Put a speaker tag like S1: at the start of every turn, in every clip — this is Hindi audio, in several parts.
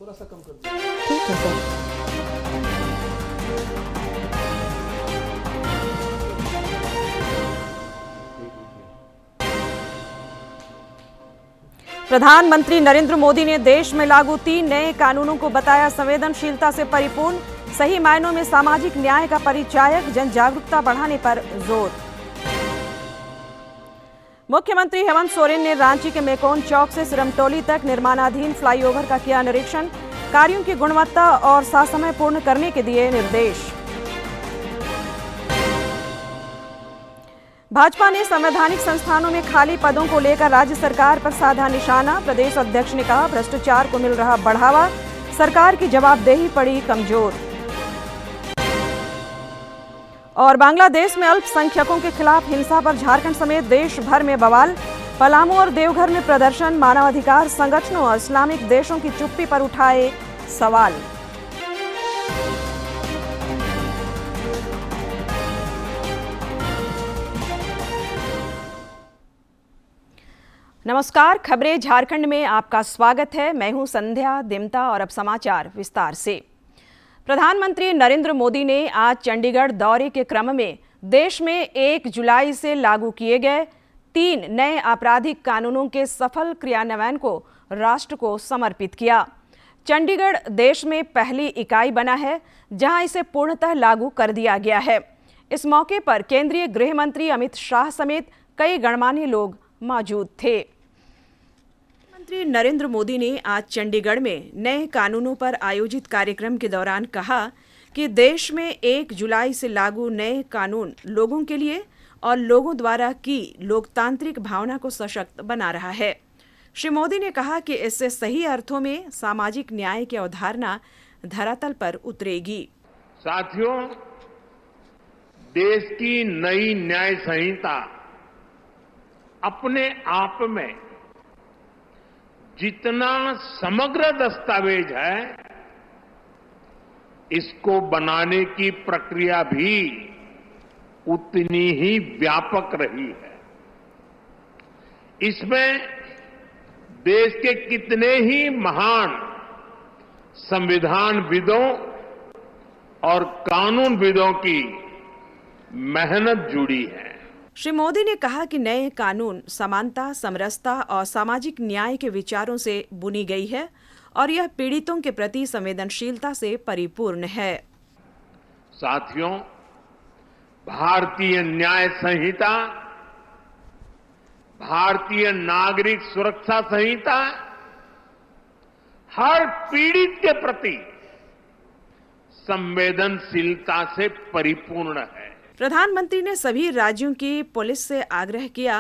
S1: थोड़ा सा कम कर दीजिए।
S2: ठीक है सर। प्रधानमंत्री नरेंद्र मोदी ने देश में लागू 3 नए कानूनों को बताया संवेदनशीलता से परिपूर्ण, सही मायनों में सामाजिक न्याय का परिचायक, जन जागरूकता बढ़ाने पर जोर। मुख्यमंत्री हेमंत सोरेन ने रांची के मेकोन चौक से सिरमटोली तक निर्माणाधीन फ्लाईओवर का किया निरीक्षण, कार्यों की गुणवत्ता और ससमय पूर्ण करने के दिए निर्देश। भाजपा ने संवैधानिक संस्थानों में खाली पदों को लेकर राज्य सरकार पर साधा निशाना, प्रदेश अध्यक्ष ने कहा भ्रष्टाचार को मिल रहा बढ़ावा, सरकार की जवाबदेही पड़ी कमजोर। और बांग्लादेश में अल्पसंख्यकों के खिलाफ हिंसा पर झारखंड समेत देश भर में बवाल, पलामू और देवघर में प्रदर्शन, मानवाधिकार संगठनों और इस्लामिक देशों की चुप्पी पर उठाए सवाल। नमस्कार, खबरें झारखंड में आपका स्वागत है। मैं हूं संध्या दिमता और अब समाचार विस्तार से। प्रधानमंत्री नरेंद्र मोदी ने आज चंडीगढ़ दौरे के क्रम में देश में 1 जुलाई से लागू किए गए 3 नए आपराधिक कानूनों के सफल क्रियान्वयन को राष्ट्र को समर्पित किया। चंडीगढ़ देश में पहली इकाई बना है जहां इसे पूर्णतः लागू कर दिया गया है। इस मौके पर केंद्रीय गृह मंत्री अमित शाह समेत कई गणमान्य लोग मौजूद थे। प्रधानमंत्री नरेंद्र मोदी ने आज चंडीगढ़ में नए कानूनों पर आयोजित कार्यक्रम के दौरान कहा कि देश में 1 जुलाई से लागू नए कानून लोगों के लिए और लोगों द्वारा की लोकतांत्रिक भावना को सशक्त बना रहा है। श्री मोदी ने कहा कि इससे सही अर्थों में सामाजिक न्याय की अवधारणा धरातल पर उतरेगी।
S3: साथियों, देश की नई न्याय संहिता अपने आप में जितना समग्र दस्तावेज है, इसको बनाने की प्रक्रिया भी उतनी ही व्यापक रही है। इसमें देश के कितने ही महान संविधानविदों और कानूनविदों की मेहनत जुड़ी है।
S2: श्री मोदी ने कहा कि नए कानून समानता, समरसता और सामाजिक न्याय के विचारों से बुनी गई है और यह पीड़ितों के प्रति संवेदनशीलता से परिपूर्ण है।
S3: साथियों, भारतीय न्याय संहिता, भारतीय नागरिक सुरक्षा संहिता हर पीड़ित के प्रति संवेदनशीलता से परिपूर्ण है।
S2: प्रधानमंत्री ने सभी राज्यों की पुलिस से आग्रह किया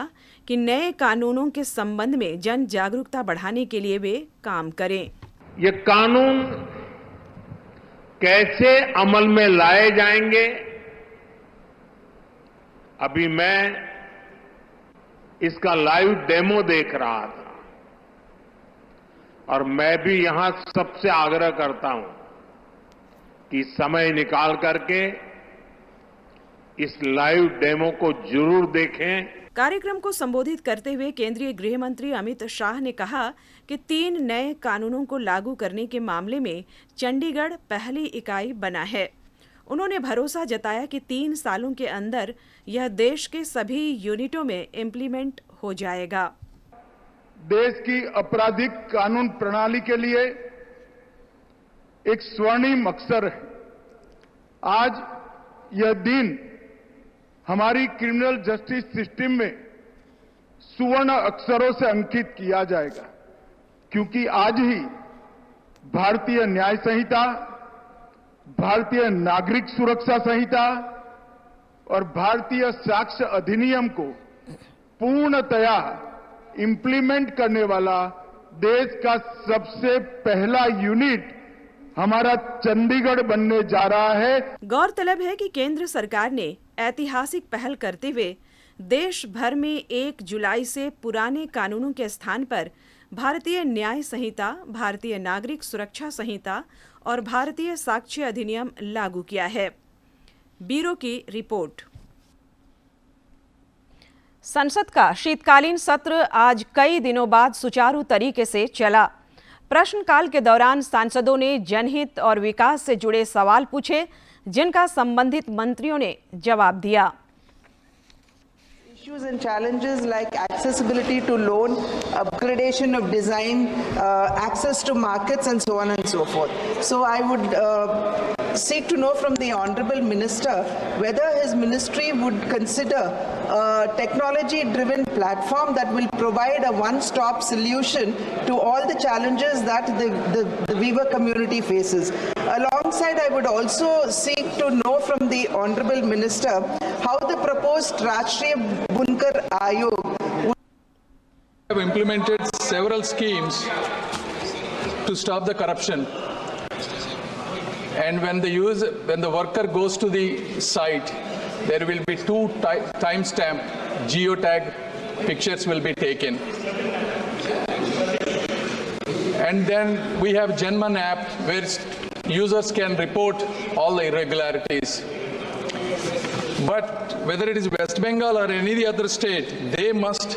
S2: कि नए कानूनों के संबंध में जन जागरूकता बढ़ाने के लिए वे काम करें।
S3: ये कानून कैसे अमल में लाए जाएंगे, अभी मैं इसका लाइव डेमो देख रहा था और मैं भी यहां सबसे आग्रह करता हूं कि समय निकाल करके इस लाइव डेमो को जरूर देखें।
S2: कार्यक्रम को संबोधित करते हुए केंद्रीय गृह मंत्री अमित शाह ने कहा कि 3 नए कानूनों को लागू करने के मामले में चंडीगढ़ पहली इकाई बना है। उन्होंने भरोसा जताया कि 3 सालों के अंदर यह देश के सभी यूनिटों में इम्प्लीमेंट हो जाएगा।
S4: देश की आपराधिक कानून प्रणाली के लिए एक स्वर्णिम अवसर है। आज यह दिन हमारी क्रिमिनल जस्टिस सिस्टम में सुवर्ण अक्षरों से अंकित किया जाएगा, क्योंकि आज ही भारतीय न्याय संहिता, भारतीय नागरिक सुरक्षा संहिता और भारतीय साक्ष्य अधिनियम को पूर्णतया इंप्लीमेंट करने वाला देश का सबसे पहला यूनिट हमारा चंडीगढ़ बनने जा रहा है।
S2: गौरतलब है कि केंद्र सरकार ने ऐतिहासिक पहल करते हुए देश भर में 1 जुलाई से पुराने कानूनों के स्थान पर भारतीय न्याय संहिता, भारतीय नागरिक सुरक्षा संहिता और भारतीय साक्ष्य अधिनियम लागू किया है। ब्यूरो की रिपोर्ट। संसद का शीतकालीन सत्र आज कई दिनों बाद सुचारू तरीके से चला। प्रश्नकाल के दौरान सांसदों ने जनहित और विकास से जुड़े सवाल पूछे, जिनका संबंधित मंत्रियों ने जवाब दिया।
S1: Issues and challenges like accessibility to loan, upgradation of design, access to markets and so on and so forth. So I would seek to know from the Honorable Minister whether his ministry would consider a technology-driven platform that will provide a one-stop solution to all the challenges that the weaver community faces. Alongside, I would also seek to know from the Honorable Minister how the proposed Rashtriya Bunkar Ayog
S5: have implemented several schemes to stop the corruption. And when the worker goes to the site, there will be two timestamp geotag pictures will be taken. And then we have Janman app where users can report all the irregularities. But whether it is West Bengal or any other state, they must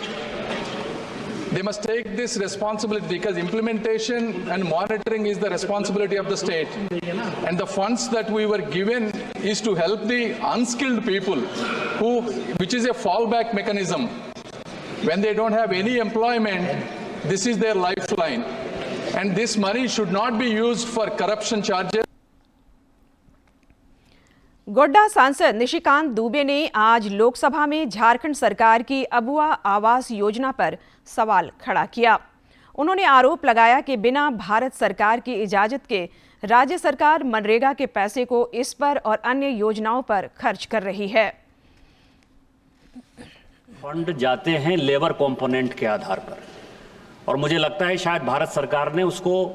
S5: take this responsibility, because implementation and monitoring is the responsibility of the state. And the funds that we were given is to help the unskilled people, which is a fallback mechanism. When they don't have any employment, this is their lifeline. And this money should not be used for corruption charges.
S2: Godda सांसद निशिकांत दुबे ने आज लोकसभा में झारखंड सरकार की अबुआ आवास योजना पर सवाल खड़ा किया। उन्होंने आरोप लगाया कि बिना भारत सरकार की इजाजत के राज्य सरकार मनरेगा के पैसे को इस पर और अन्य योजनाओं पर खर्च कर रही है।
S6: फंड जाते हैं लेबर कंपोनेंट के आधार पर, और मुझे लगता है शायद भारत सरकार ने उसको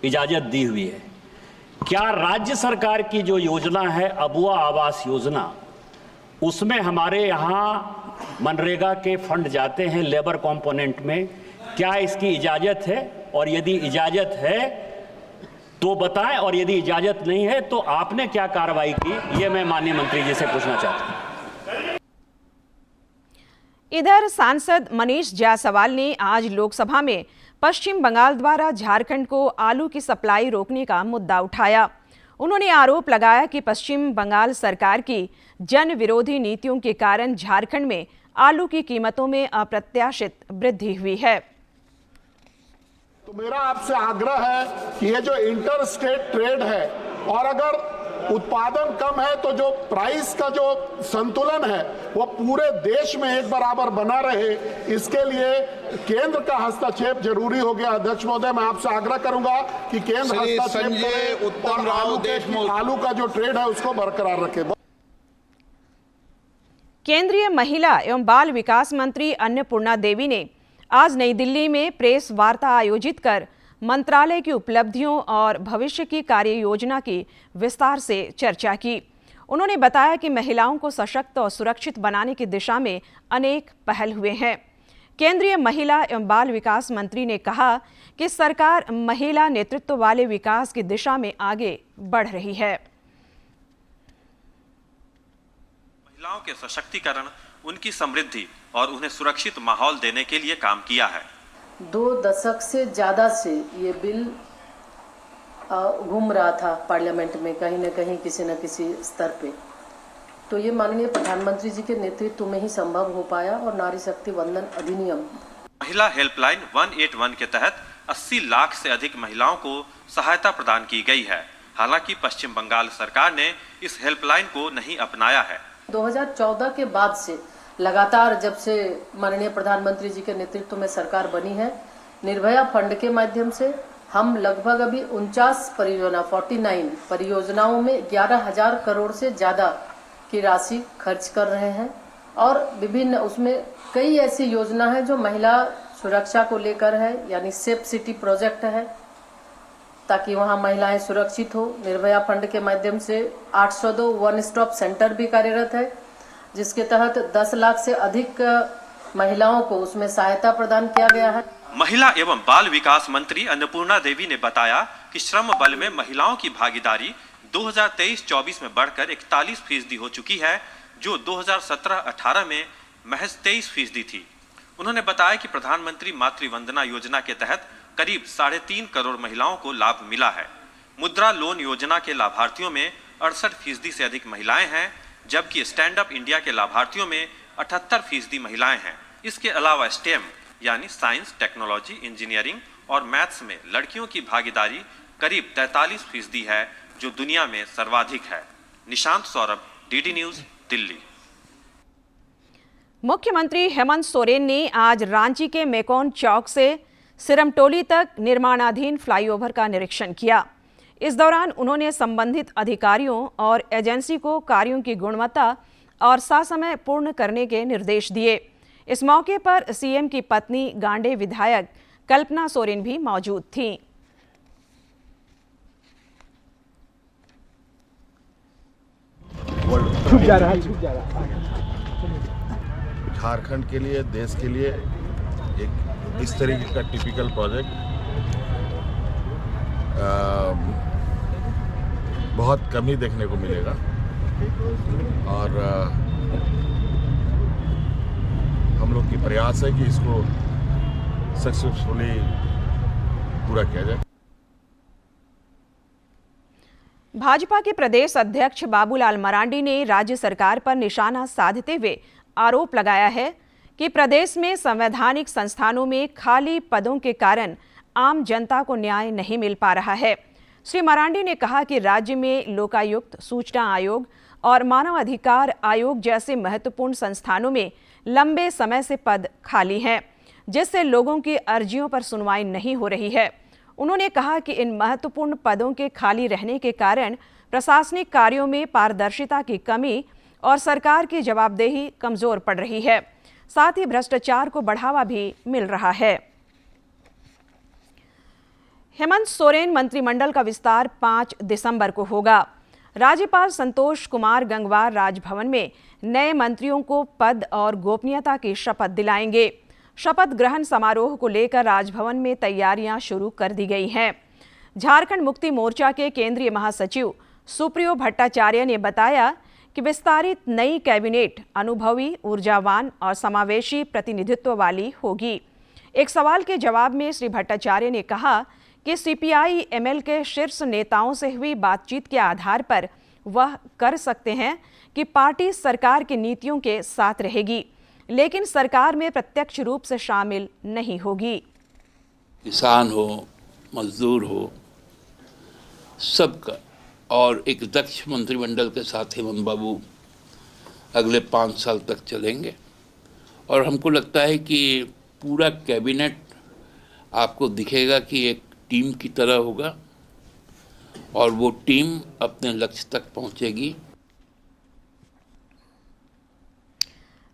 S6: इजाजत दी हुई है। क्या राज्य सरकार की जो योजना है अबुआ आवास योजना, उसमें हमारे यहाँ मनरेगा के फंड जाते हैं लेबर कंपोनेंट में, क्या इसकी इजाजत है? और यदि इजाजत है तो बताएं, और यदि इजाजत नहीं है तो आपने क्या कार्रवाई की, ये मैं माननीय मंत्री जी से पूछना चाहता हूं।
S2: इधर सांसद मनीष जायसवाल ने आज लोकसभा में पश्चिम बंगाल द्वारा झारखंड को आलू की सप्लाई रोकने का मुद्दा उठाया। उन्होंने आरोप लगाया कि पश्चिम बंगाल सरकार की जन विरोधी नीतियों के कारण झारखंड में आलू की कीमतों में अप्रत्याशित वृद्धि हुई है।
S7: तो मेरा आपसे आग्रह है कि ये जो इंटर स्टेट ट्रेड है, और अगर उत्पादन कम है तो जो प्राइस का जो संतुलन है वो पूरे देश में एक बराबर बना रहे, इसके लिए केंद्र का हस्तक्षेप जरूरी हो गया। अध्यक्ष महोदय, मैं आपसे आग्रह करूंगा कि केंद्र हस्तक्षेप करे और आलू का जो ट्रेड है उसको बरकरार रखे।
S2: केंद्रीय महिला एवं बाल विकास मंत्री अन्नपूर्णा देवी ने आज नई दिल्ली में प्रेस वार्ता आयोजित कर मंत्रालय की उपलब्धियों और भविष्य की कार्य योजना की विस्तार से चर्चा की। उन्होंने बताया कि महिलाओं को सशक्त और सुरक्षित बनाने की दिशा में अनेक पहल हुए हैं। केंद्रीय महिला एवं बाल विकास मंत्री ने कहा कि सरकार महिला नेतृत्व वाले विकास की दिशा में आगे बढ़ रही है।
S8: महिलाओं के सशक्तिकरण, उनकी समृद्धि और उन्हें सुरक्षित माहौल देने के लिए काम किया है।
S9: 2 दशक से ज़्यादा से ये बिल घूम रहा था पार्लियामेंट में, कहीं न कहीं किसी न किसी स्तर पे। तो ये माननीय प्रधानमंत्री जी के नेतृत्व में ही संभव हो पाया, और नारी शक्ति वंदन अधिनियम,
S8: महिला हेल्पलाइन 181 के तहत 80 लाख से अधिक महिलाओं को सहायता प्रदान की गई है। हालांकि पश्चिम बंगाल सरकार ने इस हेल्पलाइन को नहीं अपनाया है।
S9: 2014 के बाद से लगातार, जब से माननीय प्रधानमंत्री जी के नेतृत्व में सरकार बनी है, निर्भया फंड के माध्यम से हम लगभग अभी 49 परियोजनाओं में 11,000 करोड़ से ज़्यादा की राशि खर्च कर रहे हैं। और विभिन्न उसमें कई ऐसी योजना है जो महिला सुरक्षा को लेकर है, यानी सेफ सिटी प्रोजेक्ट है, ताकि वहाँ महिलाएं सुरक्षित हो। निर्भया फंड के माध्यम से 802 वन स्टॉप सेंटर भी कार्यरत है, जिसके तहत 10 लाख से अधिक महिलाओं को उसमें सहायता प्रदान किया गया है।
S8: महिला एवं बाल विकास मंत्री अन्नपूर्णा देवी ने बताया कि श्रम बल में महिलाओं की भागीदारी 2023-24 में बढ़कर 41% हो चुकी है, जो 2017-18 में महज 23% थी। उन्होंने बताया कि प्रधानमंत्री मातृ वंदना योजना के तहत करीब 3.5 करोड़ महिलाओं को लाभ मिला है। मुद्रा लोन योजना के लाभार्थियों में 68% से अधिक महिलाएं हैं, जबकि स्टैंड अप इंडिया के लाभार्थियों में 78% महिलाएं हैं। इसके अलावा स्टेम यानी साइंस, टेक्नोलॉजी, इंजीनियरिंग और मैथ्स में लड़कियों की भागीदारी करीब 43% है, जो दुनिया में सर्वाधिक है। Nishant Saurabh, DD news, Delhi.
S2: मुख्यमंत्री हेमंत सोरेन ने आज रांची के मेकॉन चौक से सिरमटोली तक निर्माणाधीन फ्लाईओवर का निरीक्षण किया। इस दौरान उन्होंने संबंधित अधिकारियों और एजेंसी को कार्यों की गुणवत्ता और ससमय पूर्ण करने के निर्देश दिए। इस मौके पर सीएम की पत्नी गांडे विधायक कल्पना सोरेन भी मौजूद थीं।
S10: झारखंड के लिए, देश के लिए एक इस तरीके का टिपिकल प्रोजेक्ट बहुत कम ही देखने को मिलेगा और हम लोग की प्रयास है कि इसको सक्सेसफुली पूरा किया जाए।
S2: भाजपा के प्रदेश अध्यक्ष बाबूलाल मरांडी ने राज्य सरकार पर निशाना साधते हुए आरोप लगाया है कि प्रदेश में संवैधानिक संस्थानों में खाली पदों के कारण आम जनता को न्याय नहीं मिल पा रहा है। श्री मरांडी ने कहा कि राज्य में लोकायुक्त, सूचना आयोग और मानव अधिकार आयोग जैसे महत्वपूर्ण संस्थानों में लंबे समय से पद खाली हैं, जिससे लोगों की अर्जियों पर सुनवाई नहीं हो रही है। उन्होंने कहा कि इन महत्वपूर्ण पदों के खाली रहने के कारण प्रशासनिक कार्यों में पारदर्शिता की कमी और सरकार की जवाबदेही कमजोर पड़ रही है। साथ ही भ्रष्टाचार को बढ़ावा भी मिल रहा है। हेमंत सोरेन मंत्रिमंडल का विस्तार 5 दिसंबर को होगा। राज्यपाल संतोष कुमार गंगवार राजभवन में नए मंत्रियों को पद और गोपनीयता की शपथ दिलाएंगे। शपथ ग्रहण समारोह को लेकर राजभवन में तैयारियां शुरू कर दी गई हैं। झारखंड मुक्ति मोर्चा के केंद्रीय महासचिव सुप्रियो भट्टाचार्य ने बताया कि विस्तारित नई कैबिनेट अनुभवी, ऊर्जावान और समावेशी प्रतिनिधित्व वाली होगी। एक सवाल के जवाब में श्री भट्टाचार्य ने कहा कि सीपीआई एमएल के शीर्ष नेताओं से हुई बातचीत के आधार पर वह कर सकते हैं कि पार्टी सरकार की नीतियों के साथ रहेगी, लेकिन सरकार में प्रत्यक्ष रूप से शामिल नहीं होगी।
S11: किसान हो, मजदूर हो, सबका और एक दक्ष मंत्रिमंडल के साथ हेमंत बाबू अगले 5 साल तक चलेंगे और हमको लगता है कि पूरा कैबिनेट आपको दिखेगा कि एक टीम की तरह होगा और वो टीम अपने लक्ष्य तक पहुंचेगी।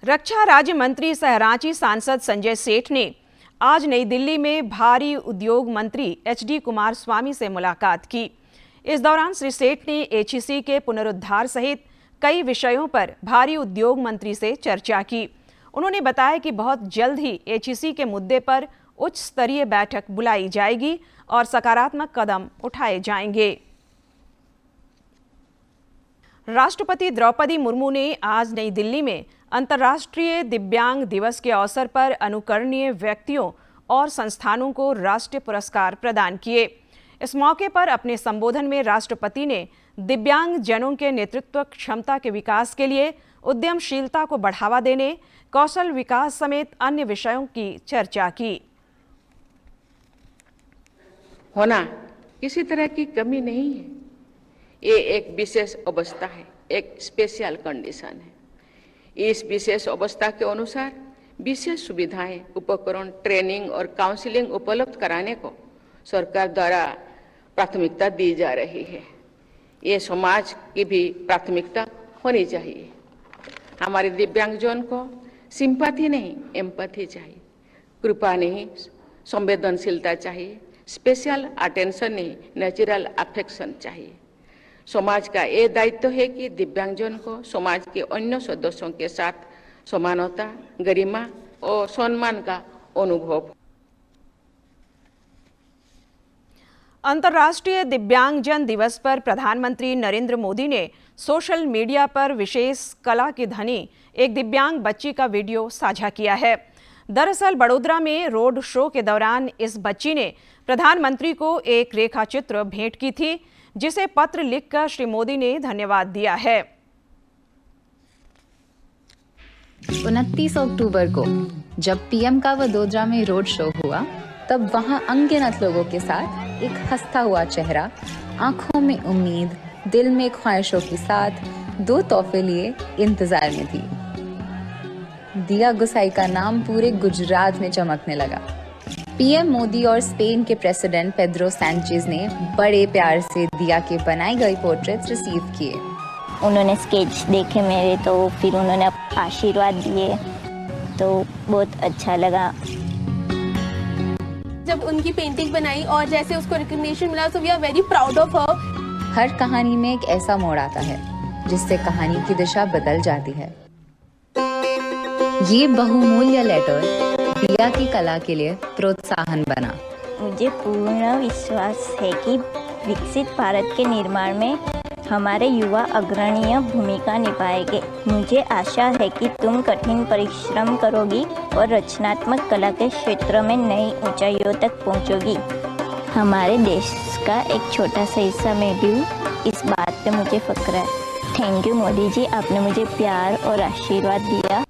S2: रक्षा राज्य मंत्री सह रांची सांसद संजय सेठ ने आज नई दिल्ली में भारी उद्योग मंत्री एचडी कुमारस्वामी से मुलाकात की। इस दौरान श्री सेठ ने एचईसी के पुनरुद्धार सहित कई विषयों पर भारी उद्योग मंत्री से चर्चा की। उन्होंने बताया कि बहुत जल्द ही एचईसी के मुद्दे पर उच्च स्तरीय बैठक बुलाई जाएगी और सकारात्मक कदम उठाए जाएंगे। राष्ट्रपति द्रौपदी मुर्मू ने आज नई दिल्ली में अंतर्राष्ट्रीय दिव्यांग दिवस के अवसर पर अनुकरणीय व्यक्तियों और संस्थानों को राष्ट्रीय पुरस्कार प्रदान किए। इस मौके पर अपने संबोधन में राष्ट्रपति ने दिव्यांग जनों के नेतृत्व क्षमता के विकास के लिए उद्यमशीलता को बढ़ावा देने, कौशल विकास समेत अन्य विषयों की चर्चा की।
S12: होना किसी तरह की कमी नहीं है, ये एक विशेष अवस्था है, एक स्पेशल कंडीशन है। इस विशेष अवस्था के अनुसार विशेष सुविधाएं, उपकरण, ट्रेनिंग और काउंसलिंग उपलब्ध कराने को सरकार द्वारा प्राथमिकता दी जा रही है। ये समाज की भी प्राथमिकता होनी चाहिए। हमारे दिव्यांगजन को सिंपैथी नहीं, एम्पैथी चाहिए, कृपा नहीं, संवेदनशीलता चाहिए, स्पेशल अटेंशन नहीं, नेचुरल अफेक्शन चाहिए। समाज का ये दायित्व है कि दिव्यांगजन को समाज के अन्य सदस्यों के साथ समानता, गरिमा और सम्मान का अनुभव।
S2: अंतर्राष्ट्रीय दिव्यांगजन दिवस पर प्रधानमंत्री नरेंद्र मोदी ने सोशल मीडिया पर विशेष कला की धनी एक दिव्यांग बच्ची का वीडियो साझा किया है। दरअसल बड़ोदरा में रोड शो के दौरान इस बच्ची ने प्रधानमंत्री को एक रेखाचित्र भेंट की थी, जिसे पत्र लिखकर श्री मोदी ने धन्यवाद दिया है।
S13: 29 अक्टूबर को जब पीएम का वडोदरा में रोड शो हुआ, तब वहां अनगिनत लोगों के साथ एक हंसता हुआ चेहरा, आंखों में उम्मीद, दिल में ख्वाहिशों के साथ 2 तोहफे लिए इंतजार में थी। दिया गुसाई का नाम पूरे गुजरात में चमकने लगा। पीएम मोदी और स्पेन के प्रेसिडेंट पेड्रो सैंचेज ने बड़े प्यार से दिया के बनाई गई पोर्ट्रेट्स रिसीव किए।
S14: उन्होंने स्केच देखे मेरे, तो फिर उन्होंने आशीर्वाद दिए, तो बहुत अच्छा लगा।
S15: जब उनकी पेंटिंग बनाई और जैसे उसको रिकॉग्निशन मिला, तो we are very proud of her.
S13: हर कहानी में एक ऐसा मोड़ आता है जिससे कहानी की दिशा बदल जाती है। ये बहुमूल्य लेटर दिया की कला के लिए प्रोत्साहन बना।
S14: मुझे पूर्ण विश्वास है कि विकसित भारत के निर्माण में हमारे युवा अग्रणीय भूमिका निभाएंगे। मुझे आशा है कि तुम कठिन परिश्रम करोगी और रचनात्मक कला के क्षेत्र में नई ऊंचाइयों तक पहुंचोगी। हमारे देश का एक छोटा सा हिस्सा मैं भी हूँ, इस बात पे मुझे फक्र है। थैंक यू मोदी जी, आपने मुझे प्यार और आशीर्वाद दिया।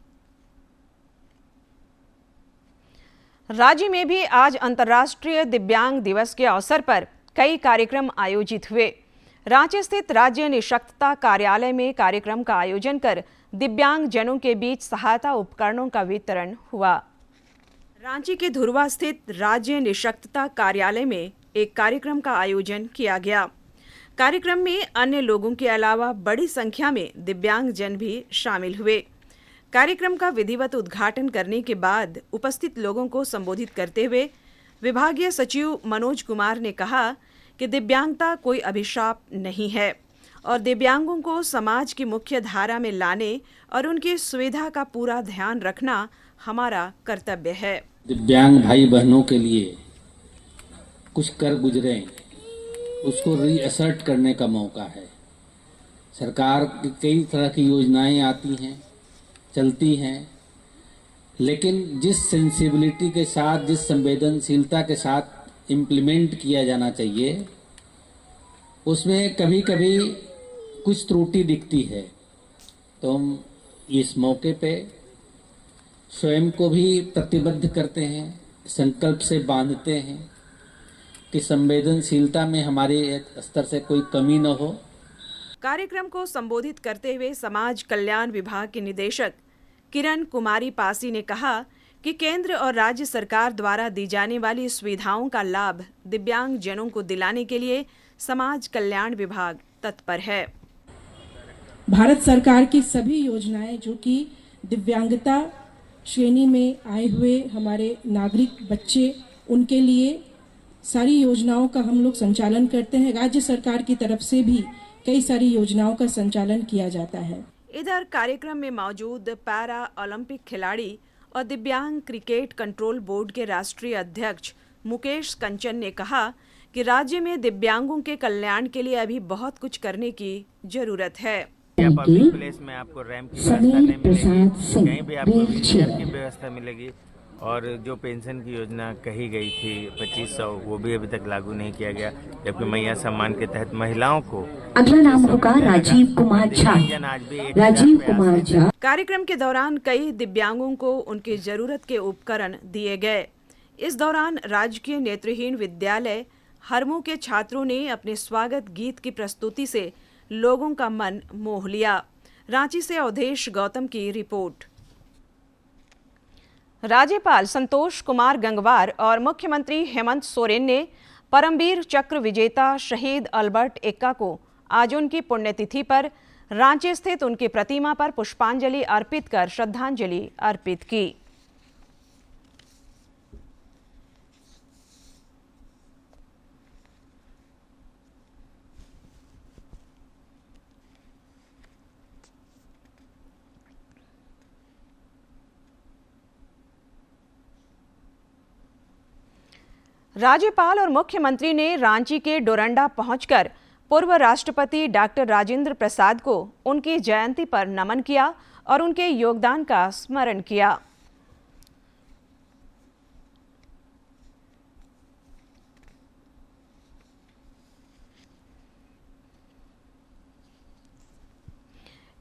S2: राज्य में भी आज अंतर्राष्ट्रीय दिव्यांग दिवस के अवसर पर कई कार्यक्रम आयोजित हुए। रांची स्थित राज्य निःशक्तता कार्यालय में कार्यक्रम का आयोजन कर दिव्यांग जनों के बीच सहायता उपकरणों का वितरण हुआ। रांची के धुरवा स्थित राज्य निःशक्तता कार्यालय में एक कार्यक्रम का आयोजन किया गया। कार्यक्रम में अन्य लोगों के अलावा बड़ी संख्या में दिव्यांग जन भी शामिल हुए। कार्यक्रम का विधिवत उद्घाटन करने के बाद उपस्थित लोगों को संबोधित करते हुए विभागीय सचिव मनोज कुमार ने कहा कि दिव्यांगता कोई अभिशाप नहीं है और दिव्यांगों को समाज की मुख्य धारा में लाने और उनकी सुविधा का पूरा ध्यान रखना हमारा कर्तव्य है।
S16: दिव्यांग भाई बहनों के लिए कुछ कर गुजरे, उसको रीअसर्ट करने का मौका है। सरकार की कई तरह की योजनाएं आती हैं, चलती हैं, लेकिन जिस सेंसिबिलिटी के साथ, जिस संवेदनशीलता के साथ इम्प्लीमेंट किया जाना चाहिए, उसमें कभी कभी कुछ त्रुटि दिखती है। तो हम इस मौके पे स्वयं को भी प्रतिबद्ध करते हैं, संकल्प से बांधते हैं कि संवेदनशीलता में हमारे स्तर से कोई कमी न हो।
S2: कार्यक्रम को संबोधित करते हुए समाज कल्याण विभाग के निदेशक किरण कुमारी पासी ने कहा कि केंद्र और राज्य सरकार द्वारा दी जाने वाली सुविधाओं का लाभ दिव्यांग जनों को दिलाने के लिए समाज कल्याण विभाग तत्पर है।
S17: भारत सरकार की सभी योजनाएं जो कि दिव्यांगता श्रेणी में आए हुए हमारे नागरिक बच्चे, उनके लिए सारी योजनाओं का हम लोग संचालन करते हैं। राज्य सरकार की तरफ से भी कई सारी योजनाओं का संचालन किया जाता है।
S2: इधर कार्यक्रम में मौजूद पैरा ओलंपिक खिलाड़ी और दिव्यांग क्रिकेट कंट्रोल बोर्ड के राष्ट्रीय अध्यक्ष मुकेश कंचन ने कहा कि राज्य में दिव्यांगों के कल्याण के लिए अभी बहुत कुछ करने की जरूरत है।
S18: पब्लिक प्लेस में आपको रैंप की व्यवस्था नहीं मिलेगी, कहीं भी आपको व्हीलचेयर की व्यवस्था मिलेगी, और जो पेंशन की योजना कही गई थी 2500, वो भी अभी तक लागू नहीं किया गया, जबकि मैया सम्मान के तहत महिलाओं को।
S19: अगला नाम होगा राजीव कुमार झा। राजीव कुमार झा।
S2: कार्यक्रम के दौरान कई दिव्यांगों को उनकी जरूरत के उपकरण दिए गए। इस दौरान राजकीय नेत्रहीन विद्यालय हरमू के छात्रों ने अपने स्वागत गीत की प्रस्तुति से लोगों का मन मोह लिया। रांची से अवधेश गौतम की रिपोर्ट। राज्यपाल संतोष कुमार गंगवार और मुख्यमंत्री हेमंत सोरेन ने परमवीर चक्र विजेता शहीद अल्बर्ट एक्का को आज उनकी पुण्यतिथि पर रांची स्थित उनकी प्रतिमा पर पुष्पांजलि अर्पित कर श्रद्धांजलि अर्पित की। राज्यपाल और मुख्यमंत्री ने रांची के डोरंडा पहुंचकर पूर्व राष्ट्रपति डॉक्टर राजेंद्र प्रसाद को उनकी जयंती पर नमन किया और उनके योगदान का स्मरण किया।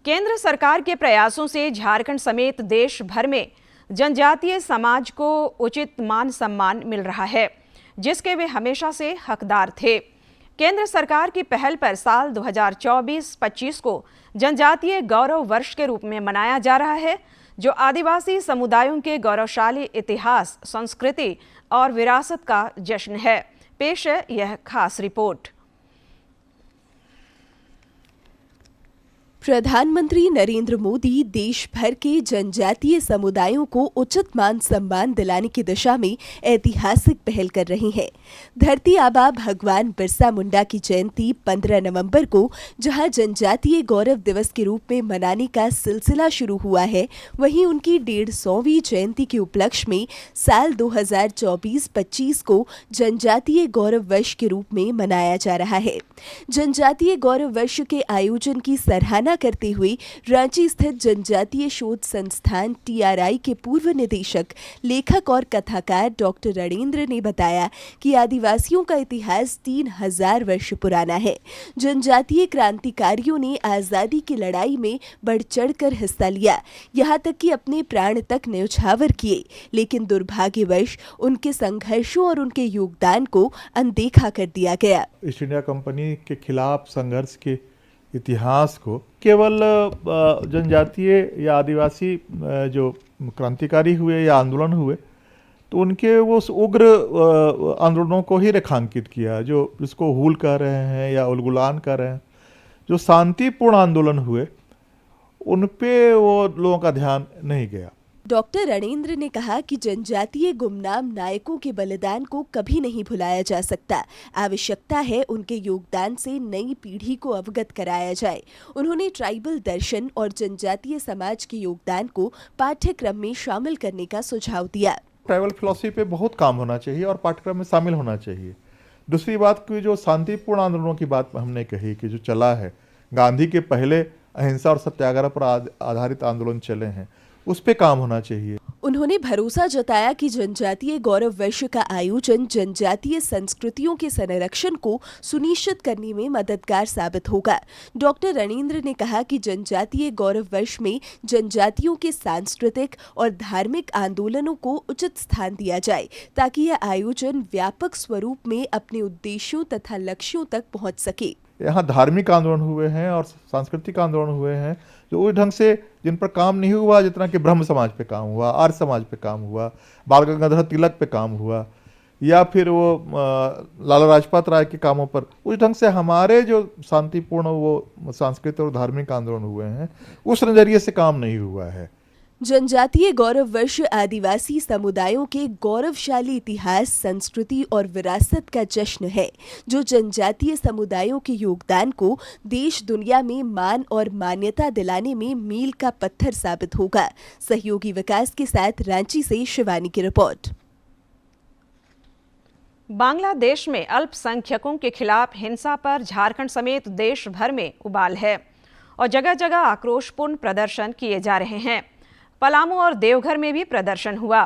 S2: केंद्र सरकार के प्रयासों से झारखंड समेत देश भर में जनजातीय समाज को उचित मान सम्मान मिल रहा है, जिसके वे हमेशा से हकदार थे। केंद्र सरकार की पहल पर साल 2024-25 को जनजातीय गौरव वर्ष के रूप में मनाया जा रहा है, जो आदिवासी समुदायों के गौरवशाली इतिहास, संस्कृति और विरासत का जश्न है। पेश है यह खास रिपोर्ट।
S20: प्रधानमंत्री नरेंद्र मोदी देश भर के जनजातीय समुदायों को उचित मान सम्मान दिलाने की दिशा में ऐतिहासिक पहल कर रहे हैं। धरती आबा भगवान बिरसा मुंडा की जयंती 15 नवंबर को जहां जनजातीय गौरव दिवस के रूप में मनाने का सिलसिला शुरू हुआ है, वहीं उनकी 150वीं जयंती के उपलक्ष्य में साल 2024-25 को जनजातीय गौरव वर्ष के रूप में मनाया जा रहा है। जनजातीय गौरव वर्ष के आयोजन की सराहना करते हुए रांची स्थित जनजातीय शोध संस्थान TRI के पूर्व निदेशक, लेखक और कथाकार डॉक्टर रणेंद्र ने बताया कि आदिवासियों का इतिहास 3000 वर्ष पुराना है। जनजातीय क्रांतिकारियों ने आजादी की लड़ाई में बढ़ चढ़कर हिस्सा लिया, यहाँ तक कि अपने प्राण तक न्यौछावर किए, लेकिन दुर्भाग्यवश उनके संघर्षों और उनके योगदान को अनदेखा कर दिया गया।
S21: ईस्ट इंडिया कंपनी के खिलाफ संघर्ष के इतिहास को केवल जनजातीय या आदिवासी जो क्रांतिकारी हुए या आंदोलन हुए, तो उनके वो उग्र आंदोलनों को ही रेखांकित किया, जो जिसको हूल कह रहे हैं या उलगुलान कह रहे हैं। जो शांतिपूर्ण आंदोलन हुए उन पे वो लोगों का ध्यान नहीं गया।
S20: डॉक्टर रणेंद्र ने कहा कि जनजातीय गुमनाम नायकों के बलिदान को कभी नहीं भुलाया जा सकता। आवश्यकता है उनके योगदान से नई पीढ़ी को अवगत कराया जाए। उन्होंने ट्राइबल दर्शन और जनजातीय समाज के योगदान को पाठ्यक्रम में शामिल करने का सुझाव दिया।
S21: ट्राइबल फिलॉसफी पे बहुत काम होना चाहिए और पाठ्यक्रम में शामिल होना चाहिए। दूसरी बात की जो शांतिपूर्ण आंदोलनों की बात हमने कही कि जो चला है, गांधी के पहले अहिंसा और सत्याग्रह पर आधारित आंदोलन चले हैं, उस पे काम होना चाहिए।
S20: उन्होंने भरोसा जताया कि जनजातीय गौरव वर्ष का आयोजन जनजातीय संस्कृतियों के संरक्षण को सुनिश्चित करने में मददगार साबित होगा। डॉक्टर रणेंद्र ने कहा कि जनजातीय गौरव वर्ष में जनजातियों के सांस्कृतिक और धार्मिक आंदोलनों को उचित स्थान दिया जाए, ताकि यह आयोजन व्यापक स्वरूप में अपने उद्देश्यों तथा लक्ष्यों तक पहुँच सके।
S21: यहाँ धार्मिक आंदोलन हुए हैं और सांस्कृतिक आंदोलन हुए हैं जो उस ढंग से जिन पर काम नहीं हुआ जितना कि ब्रह्म समाज पे काम हुआ, आर्य समाज पे काम हुआ, बाल गंगाधर तिलक पे काम हुआ, या फिर वो लाला लाजपत राय के कामों पर उस ढंग से हमारे जो शांतिपूर्ण वो सांस्कृतिक और धार्मिक आंदोलन हुए हैं उस नजरिए से काम नहीं हुआ है।
S20: जनजातीय गौरव वर्ष आदिवासी समुदायों के गौरवशाली इतिहास, संस्कृति और विरासत का जश्न है, जो जनजातीय समुदायों के योगदान को देश दुनिया में मान और मान्यता दिलाने में मील का पत्थर साबित होगा। सहयोगी विकास के साथ रांची से शिवानी की रिपोर्ट।
S2: बांग्लादेश में अल्पसंख्यकों के खिलाफ हिंसा पर झारखंड समेत देश भर में उबाल है और जगह जगह आक्रोशपूर्ण प्रदर्शन किए जा रहे हैं। पलामू और देवघर में भी प्रदर्शन हुआ।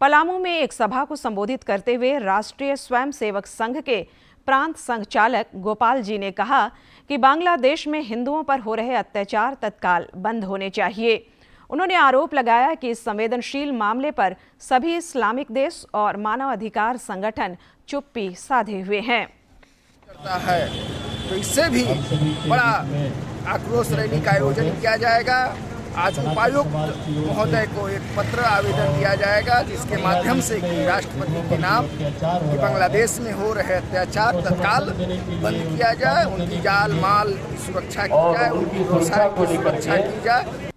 S2: पलामू में एक सभा को संबोधित करते हुए राष्ट्रीय स्वयंसेवक संघ के प्रांत संघचालक गोपाल जी ने कहा कि बांग्लादेश में हिंदुओं पर हो रहे अत्याचार तत्काल बंद होने चाहिए। उन्होंने आरोप लगाया कि इस संवेदनशील मामले पर सभी इस्लामिक देश और मानवाधिकार संगठन चुप्पी साधे हुए हैं।
S22: तो इससे भी बड़ा आक्रोश रैली का आयोजन किया जाएगा। आज उपायुक्त महोदय को एक पत्र आवेदन दिया जाएगा, जिसके माध्यम से कि राष्ट्रपति के नाम कि बांग्लादेश में हो रहे अत्याचार तत्काल बंद किया जाए, उनकी जान माल की सुरक्षा की जाए, उनकी व्यवसाय की सुरक्षा की जाए।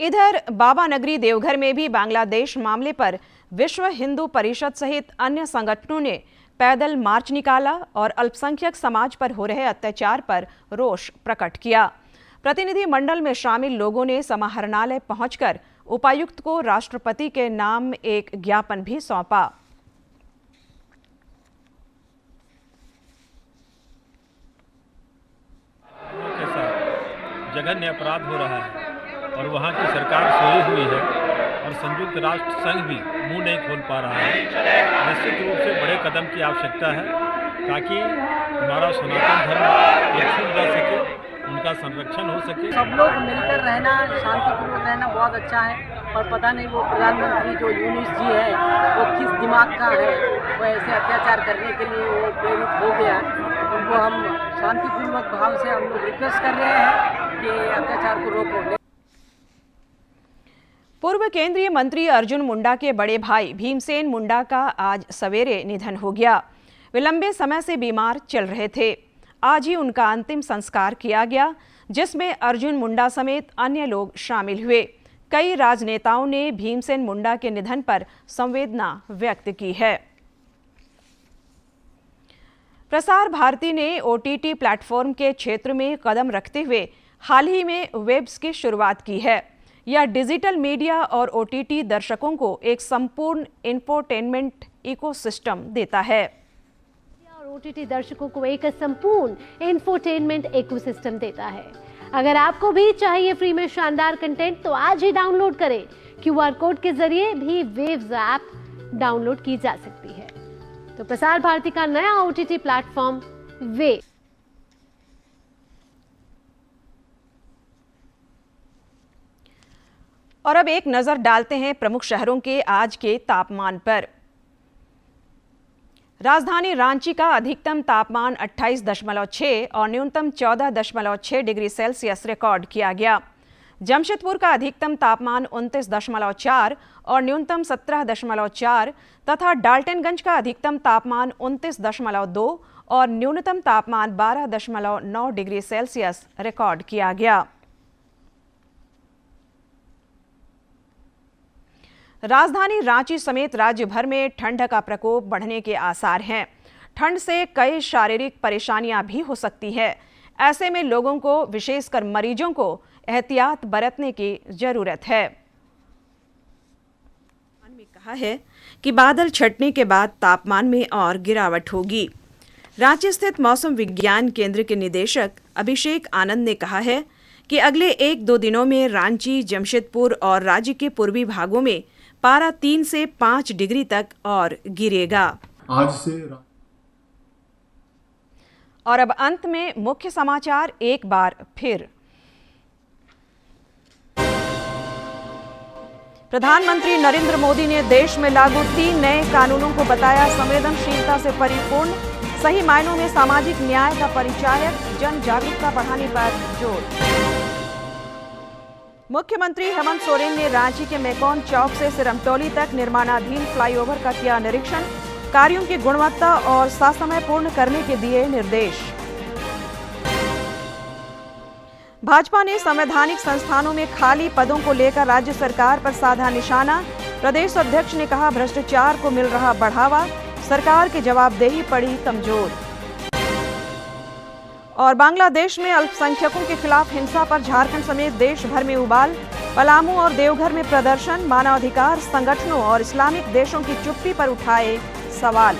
S2: इधर बाबा नगरी देवघर में भी बांग्लादेश मामले पर विश्व हिंदू परिषद सहित अन्य संगठनों ने पैदल मार्च निकाला और अल्पसंख्यक समाज पर हो रहे अत्याचार पर रोष प्रकट किया। प्रतिनिधि मंडल में शामिल लोगों ने समाहरणालय पहुंचकर उपायुक्त को राष्ट्रपति के नाम एक ज्ञापन भी सौंपा।
S23: जघन्य अपराध हो रहा है और वहाँ की सरकार सोई हुई है और संयुक्त राष्ट्र संघ भी मुंह नहीं खोल पा रहा है। निश्चित रूप से बड़े कदम की आवश्यकता है ताकि हमारा सनातन धर्म एक छूट जा सके, उनका संरक्षण हो सके।
S1: सब लोग मिलकर रहना, शांतिपूर्वक रहना बहुत अच्छा है। और पता नहीं वो प्रधानमंत्री जो यूनुस जी है वो किस दिमाग का है, वो ऐसे अत्याचार करने के लिए वो प्रेरित हो गया। उनको हम शांतिपूर्वक भाव से हम लोग रिक्वेस्ट कर रहे हैं कि अत्याचार को रोको।
S2: पूर्व केंद्रीय मंत्री अर्जुन मुंडा के बड़े भाई भीमसेन मुंडा का आज सवेरे निधन हो गया। वे लंबे समय से बीमार चल रहे थे। आज ही उनका अंतिम संस्कार किया गया, जिसमें अर्जुन मुंडा समेत अन्य लोग शामिल हुए। कई राजनेताओं ने भीमसेन मुंडा के निधन पर संवेदना व्यक्त की है। प्रसार भारती ने OTT प्लेटफॉर्म के क्षेत्र में कदम रखते हुए हाल ही में वेब्स की शुरुआत की है। यह डिजिटल मीडिया और OTT दर्शकों को एक संपूर्ण इंफोटेनमेंट इकोसिस्टम देता है।
S3: और OTT दर्शकों को एक संपूर्ण इंफोटेनमेंट इकोसिस्टम देता है। अगर आपको भी चाहिए फ्री में शानदार कंटेंट तो आज ही डाउनलोड करें। QR कोड के जरिए भी वेव्स ऐप डाउनलोड की जा सकती है। तो प्रसार भारती का नया OTT प्लेटफॉर्म वेव।
S2: और अब एक नजर डालते हैं प्रमुख शहरों के आज के तापमान पर। राजधानी रांची का अधिकतम तापमान 28.6 और न्यूनतम 14.6 डिग्री सेल्सियस रिकॉर्ड किया गया। जमशेदपुर का अधिकतम तापमान 29.4 और न्यूनतम 17.4 तथा डाल्टनगंज का अधिकतम तापमान 29.2 और न्यूनतम तापमान 12.9 डिग्री सेल्सियस रिकॉर्ड किया गया। राजधानी रांची समेत राज्य भर में ठंड का प्रकोप बढ़ने के आसार हैं। ठंड से कई शारीरिक परेशानियां भी हो सकती है। ऐसे में लोगों को, विशेषकर मरीजों को, एहतियात बरतने की जरूरत है। में कहा है कि बादल छटने के बाद तापमान में और गिरावट होगी। रांची स्थित मौसम विज्ञान केंद्र के निदेशक अभिषेक आनंद ने कहा है कि अगले 1-2 दिनों में रांची, जमशेदपुर और राज्य के पूर्वी भागों में पारा 3 से 5 डिग्री तक और गिरेगा।
S4: आज से
S2: और अब अंत में मुख्य समाचार एक बार फिर। प्रधानमंत्री नरेंद्र मोदी ने देश में लागू 3 नए कानूनों को बताया संवेदनशीलता से परिपूर्ण, सही मायनों में सामाजिक न्याय का परिचायक, जन जागरूकता बढ़ाने पर जोर। मुख्यमंत्री हेमंत सोरेन ने रांची के मेकॉन चौक से सिरमटोली तक निर्माणाधीन फ्लाईओवर का किया निरीक्षण, कार्यों की गुणवत्ता और ससमय पूर्ण करने के दिए निर्देश। भाजपा ने संवैधानिक संस्थानों में खाली पदों को लेकर राज्य सरकार पर साधा निशाना। प्रदेश अध्यक्ष ने कहा भ्रष्टाचार को मिल रहा बढ़ावा, सरकार की जवाबदेही पड़ी कमजोर। और बांग्लादेश में अल्पसंख्यकों के खिलाफ हिंसा पर झारखंड समेत देश भर में उबाल, पलामू और देवघर में प्रदर्शन, मानवाधिकार संगठनों और इस्लामिक देशों की चुप्पी पर उठाए सवाल।